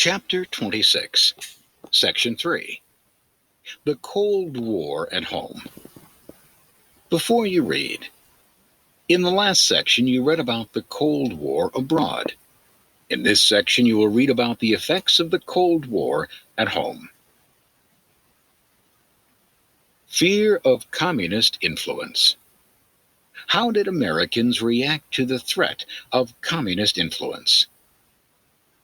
Chapter 26, Section 3, The Cold War at Home. Before you read, in the last section you read about the Cold War abroad. In this section you will read about the effects of the Cold War at home. Fear of communist influence. How did Americans react to the threat of communist influence?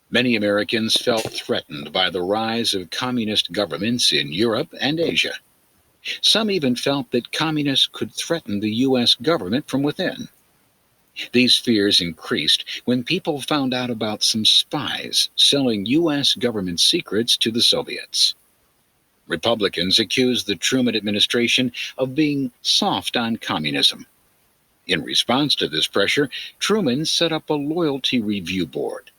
Many Americans felt threatened by the rise of communist governments in Europe and Asia. Some even felt that communists could threaten the U.S. government from within. These fears increased when people found out about some spies selling U.S. government secrets to the Soviets. Republicans accused the Truman administration of being soft on communism. In response to this pressure, Truman set up a loyalty review board.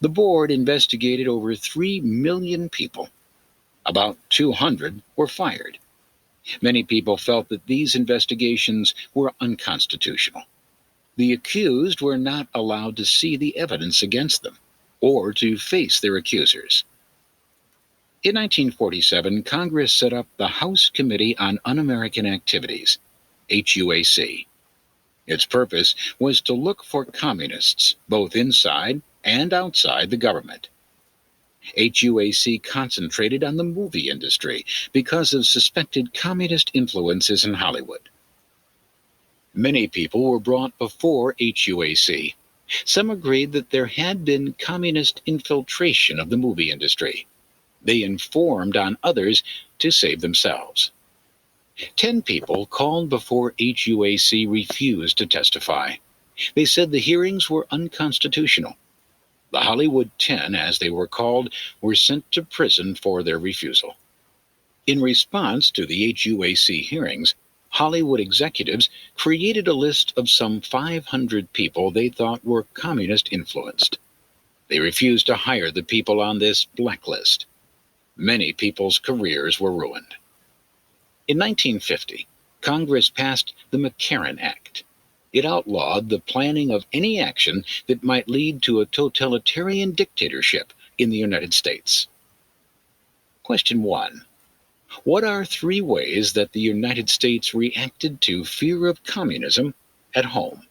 The board investigated over 3 million people. About 200 were fired. Many people felt that these investigations were unconstitutional. The accused were not allowed to see the evidence against them or to face their accusers. In 1947, Congress set up the House Committee on Un-American Activities, HUAC. Its purpose was to look for communists, both inside and outside the government. HUAC concentrated on the movie industry because of suspected communist influences in Hollywood. Many people were brought before HUAC. Some agreed that there had been communist infiltration of the movie industry. They informed on others to save themselves. 10 people called before HUAC refused to testify. They said the hearings were unconstitutional. The Hollywood 10, as they were called, were sent to prison for their refusal. In response to the HUAC hearings, Hollywood executives created a list of some 500 people they thought were communist influenced. They refused to hire the people on this blacklist. Many people's careers were ruined. In 1950, Congress passed the McCarran Act. It outlawed the planning of any action that might lead to a totalitarian dictatorship in the United States. Question 1. What are 3 ways that the United States reacted to fear of communism at home?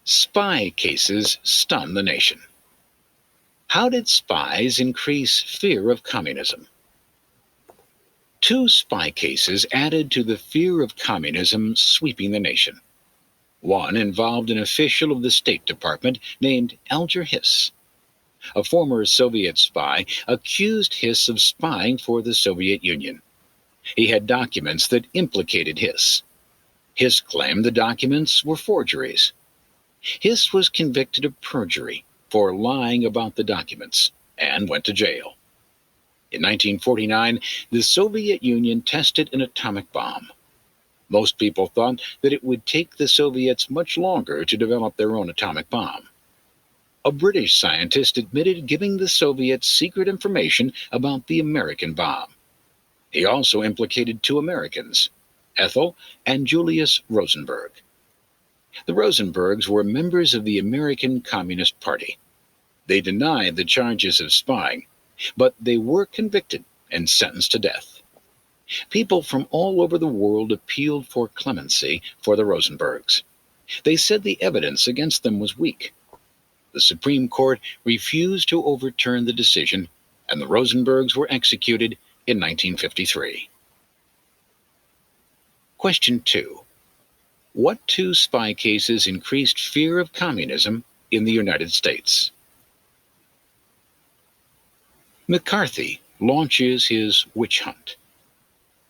Spy cases stun the nation. How did spies increase fear of communism? 2 spy cases added to the fear of communism sweeping the nation. One involved an official of the State Department named Alger Hiss. A former Soviet spy accused Hiss of spying for the Soviet Union. He had documents that implicated Hiss. Hiss claimed the documents were forgeries. Hiss was convicted of perjury for lying about the documents and went to jail. In 1949, the Soviet Union tested an atomic bomb. Most people thought that it would take the Soviets much longer to develop their own atomic bomb. A British scientist admitted giving the Soviets secret information about the American bomb. He also implicated 2 Americans, Ethel and Julius Rosenberg. The Rosenbergs were members of the American Communist Party. They denied the charges of spying, but they were convicted and sentenced to death. People from all over the world appealed for clemency for the Rosenbergs. They said the evidence against them was weak. The Supreme Court refused to overturn the decision, and the Rosenbergs were executed in 1953. Question 2. What 2 spy cases increased fear of communism in the United States? McCarthy launches his witch hunt.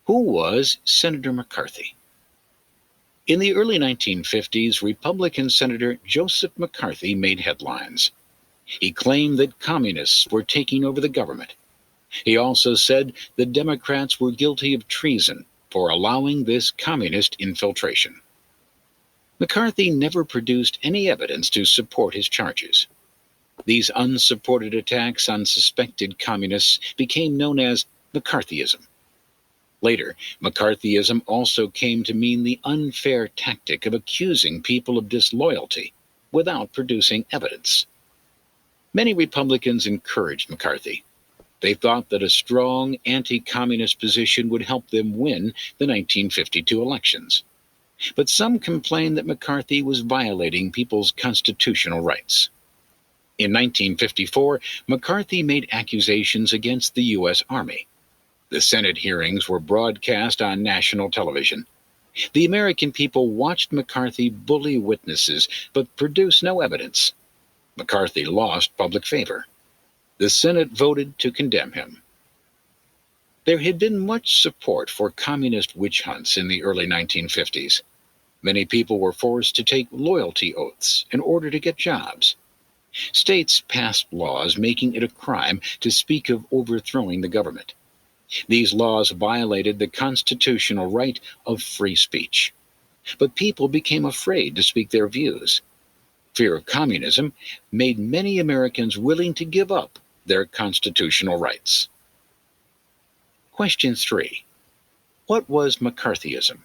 Who was Senator McCarthy? In the early 1950s, Republican Senator Joseph McCarthy made headlines. He claimed that communists were taking over the government. He also said the Democrats were guilty of treason for allowing this communist infiltration. McCarthy never produced any evidence to support his charges. These unsupported attacks on suspected communists became known as McCarthyism. Later, McCarthyism also came to mean the unfair tactic of accusing people of disloyalty without producing evidence. Many Republicans encouraged McCarthy. They thought that a strong anti-communist position would help them win the 1952 elections. But some complained that McCarthy was violating people's constitutional rights. In 1954, McCarthy made accusations against the U.S. Army. The Senate hearings were broadcast on national television. The American people watched McCarthy bully witnesses but produce no evidence. McCarthy lost public favor. The Senate voted to condemn him. There had been much support for communist witch hunts in the early 1950s. Many people were forced to take loyalty oaths in order to get jobs. States passed laws making it a crime to speak of overthrowing the government. These laws violated the constitutional right of free speech. But people became afraid to speak their views. Fear of communism made many Americans willing to give up their constitutional rights. Question 3. What was McCarthyism?